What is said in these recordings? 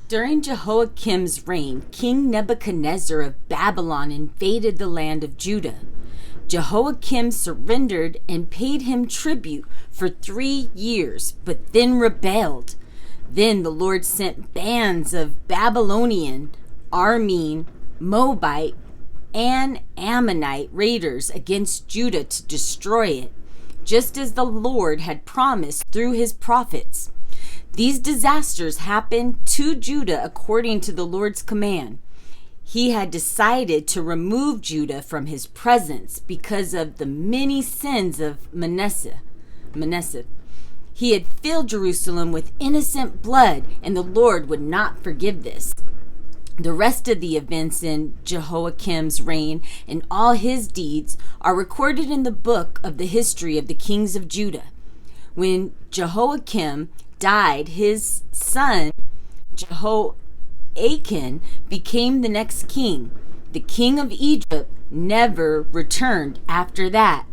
During Jehoiakim's reign, King Nebuchadnezzar of Babylon invaded the land of Judah. Jehoiakim surrendered and paid him tribute for 3 years, but then rebelled. Then the Lord sent bands of Babylonian, Aramean, Moabite, and Ammonite raiders against Judah to destroy it, just as the Lord had promised through his prophets. These disasters happened to Judah according to the Lord's command. He had decided to remove Judah from his presence because of the many sins of Manasseh. He had filled Jerusalem with innocent blood, and the Lord would not forgive this. The rest of the events in Jehoiakim's reign and all his deeds are recorded in the book of the history of the kings of Judah. When Jehoiakim died, his son Jehoiachin became the next king. The king of Egypt never returned after that,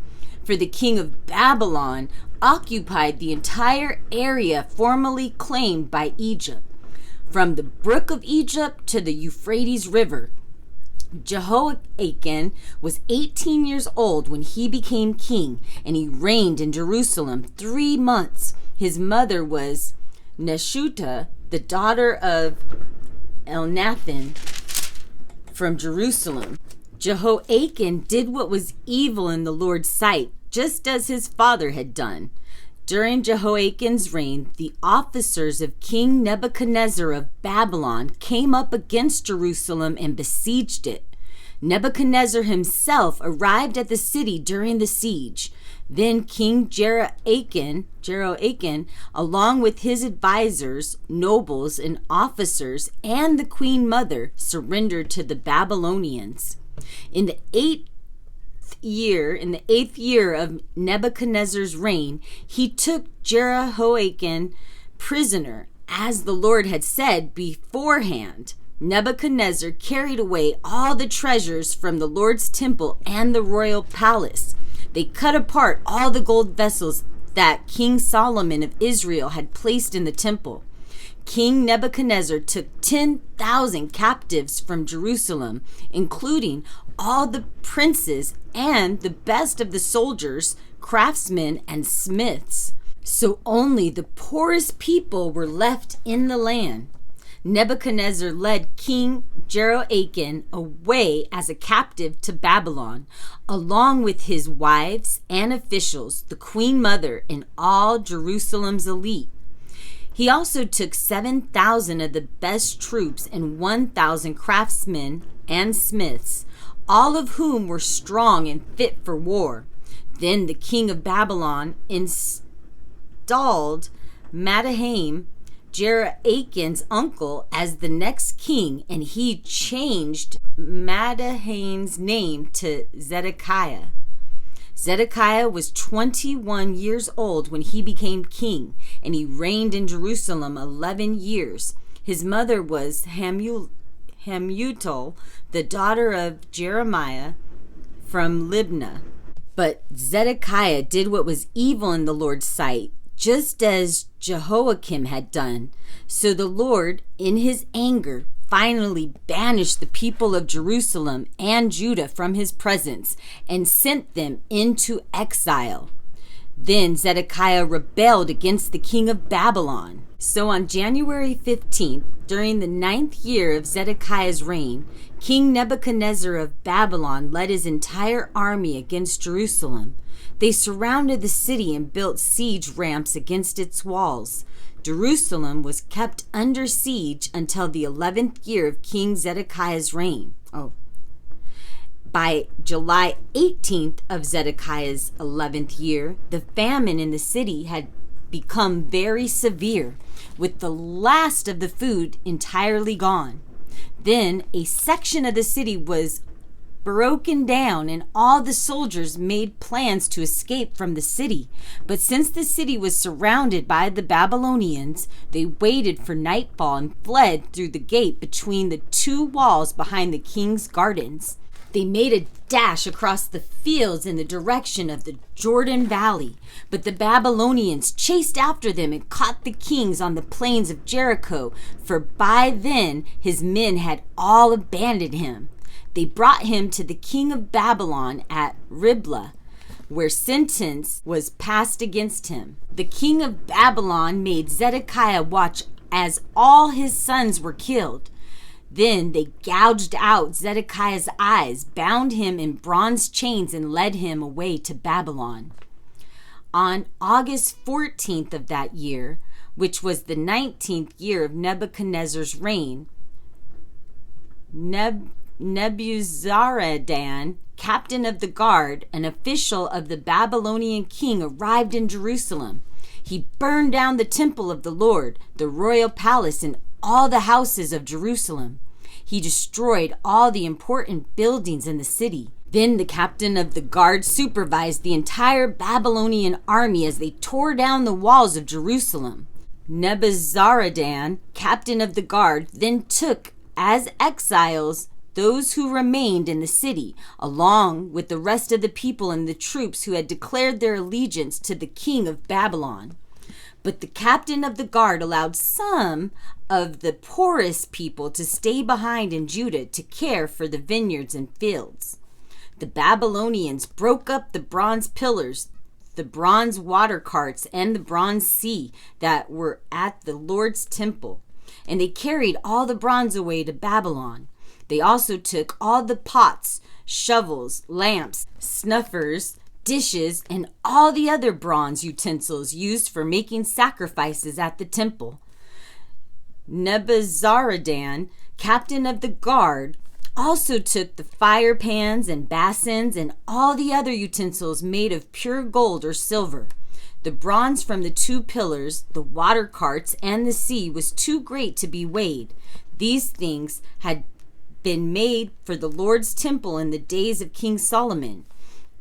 for the king of Babylon occupied the entire area formerly claimed by Egypt, from the brook of Egypt to the Euphrates River. Jehoiachin was 18 years old when he became king, and he reigned in Jerusalem 3 months. His mother was Neshuta, the daughter of Elnathan from Jerusalem. Jehoiachin did what was evil in the Lord's sight, just as his father had done. During Jehoiachin's reign, the officers of King Nebuchadnezzar of Babylon came up against Jerusalem and besieged it. Nebuchadnezzar himself arrived at the city during the siege. Then King Jehoiachin, along with his advisors, nobles, and officers, and the queen mother, surrendered to the Babylonians. In the eighth year of Nebuchadnezzar's reign, he took Jehoiachin prisoner, as the Lord had said beforehand. Nebuchadnezzar carried away all the treasures from the Lord's temple and the royal palace. They cut apart all the gold vessels that King Solomon of Israel had placed in the temple. King Nebuchadnezzar took 10,000 captives from Jerusalem, including all the princes and the best of the soldiers, craftsmen, and smiths. So only the poorest people were left in the land. Nebuchadnezzar led King Jehoiachin away as a captive to Babylon, along with his wives and officials, the queen mother, and all Jerusalem's elite. He also took 7,000 of the best troops and 1,000 craftsmen and smiths, all of whom were strong and fit for war. Then the king of Babylon installed Manasseh, Jehoiachin's uncle, as the next king, and he changed Manasseh's name to Zedekiah. Zedekiah was 21 years old when he became king, and he reigned in Jerusalem 11 years. His mother was Hamutal, the daughter of Jeremiah from Libnah. But Zedekiah did what was evil in the Lord's sight, just as Jehoiakim had done. So the Lord, in his anger, finally banished the people of Jerusalem and Judah from his presence and sent them into exile. Then Zedekiah rebelled against the king of Babylon. So on January 15th, during the 9th year of Zedekiah's reign, King Nebuchadnezzar of Babylon led his entire army against Jerusalem. They surrounded the city and built siege ramps against its walls. Jerusalem was kept under siege until the 11th year of King Zedekiah's reign. By July 18th of Zedekiah's 11th year, the famine in the city had become very severe, with the last of the food entirely gone. Then a section of the city was broken down, and all the soldiers made plans to escape from the city. But since the city was surrounded by the Babylonians, they waited for nightfall and fled through the gate between the 2 walls behind the king's gardens. They made a dash across the fields in the direction of the Jordan Valley, but the Babylonians chased after them and caught the kings on the plains of Jericho, for by then his men had all abandoned him. They brought him to the king of Babylon at Riblah, where sentence was passed against him. The king of Babylon made Zedekiah watch as all his sons were killed. Then they gouged out Zedekiah's eyes, bound him in bronze chains, and led him away to Babylon. On August 14th of that year, which was the 19th year of Nebuchadnezzar's reign, Nebuzaradan, captain of the guard, an official of the Babylonian king, arrived in Jerusalem. He burned down the temple of the Lord, the royal palace, and all the houses of Jerusalem. He destroyed all the important buildings in the city. Then the captain of the guard supervised the entire Babylonian army as they tore down the walls of Jerusalem. Nebuzaradan, captain of the guard, then took as exiles those who remained in the city, along with the rest of the people and the troops who had declared their allegiance to the king of Babylon. But the captain of the guard allowed some of the poorest people to stay behind in Judah to care for the vineyards and fields. The Babylonians broke up the bronze pillars, the bronze water carts, and the bronze sea that were at the Lord's temple, and they carried all the bronze away to Babylon. They also took all the pots, shovels, lamps, snuffers, dishes, and all the other bronze utensils used for making sacrifices at the temple. Nebuzaradan, captain of the guard, also took the fire pans and basins and all the other utensils made of pure gold or silver. The bronze from the 2 pillars, the water carts, and the sea was too great to be weighed. These things had been made for the Lord's temple in the days of King Solomon.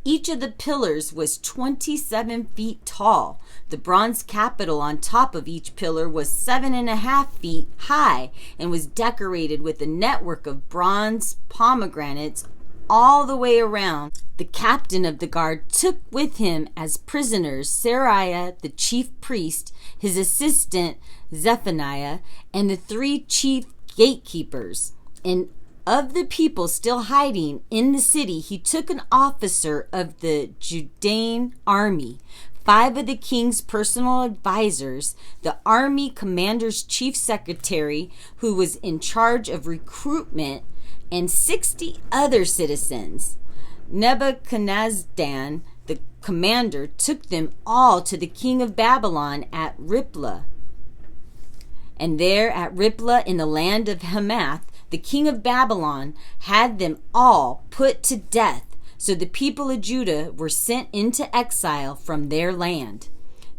Each of the pillars was 27 feet tall. The bronze capital on top of each pillar was 7.5 feet high and was decorated with a network of bronze pomegranates all the way around. The captain of the guard took with him as prisoners Seraiah, the chief priest, his assistant Zephaniah, and the 3 chief gatekeepers. And of the people still hiding in the city, he took an officer of the Judean army, 5 of the king's personal advisors, the army commander's chief secretary, who was in charge of recruitment, and 60 other citizens. Nebuchadnezzar, the commander, took them all to the king of Babylon at Riblah. And there at Riblah in the land of Hamath, the king of Babylon had them all put to death. So the people of Judah were sent into exile from their land.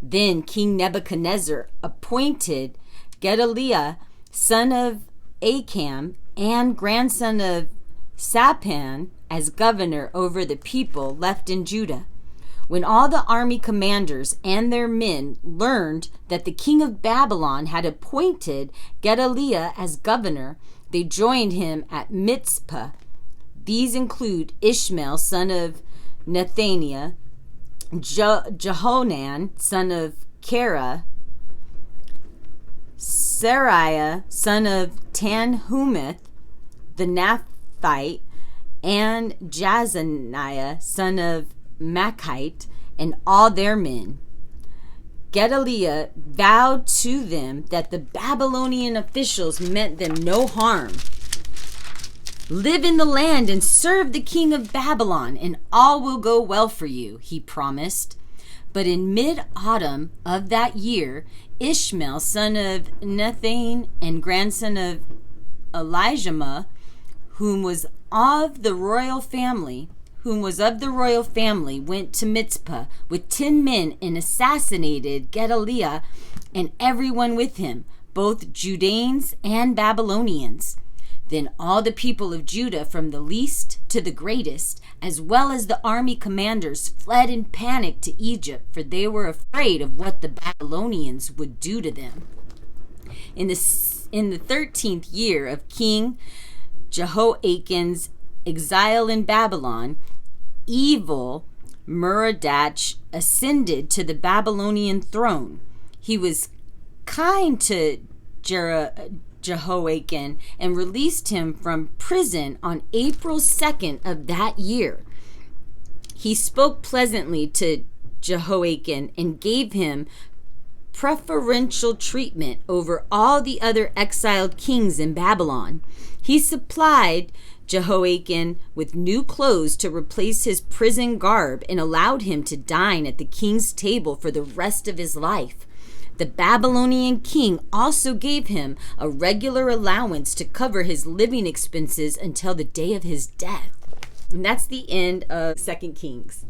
Then King Nebuchadnezzar appointed Gedaliah, son of Achim, and grandson of Shaphan, as governor over the people left in Judah. When all the army commanders and their men learned that the king of Babylon had appointed Gedaliah as governor, they joined him at Mizpah. These include Ishmael, son of Nethaniah, Jehohanan, son of Kara, Seraiah, son of Tanhumeth, the Naphite, and Jazaniah, son of Machite, and all their men. Gedaliah vowed to them that the Babylonian officials meant them no harm. Live in the land and serve the king of Babylon, and all will go well for you, he promised. But in mid-autumn of that year, Ishmael, son of Nethan and grandson of Elijah, whom was of the royal family, went to Mizpah with 10 men and assassinated Gedaliah and everyone with him, both Judeans and Babylonians. Then all the people of Judah, from the least to the greatest, as well as the army commanders, fled in panic to Egypt, for they were afraid of what the Babylonians would do to them. In the 13th year of King Jehoiachin's exile in Babylon, evil Merodach ascended to the Babylonian throne. He was kind to Jehoiachin and released him from prison on April 2nd of that year. He spoke pleasantly to Jehoiachin and gave him preferential treatment over all the other exiled kings in Babylon. He supplied Jehoiachin with new clothes to replace his prison garb and allowed him to dine at the king's table for the rest of his life. The Babylonian king also gave him a regular allowance to cover his living expenses until the day of his death. And that's the end of 2 Kings.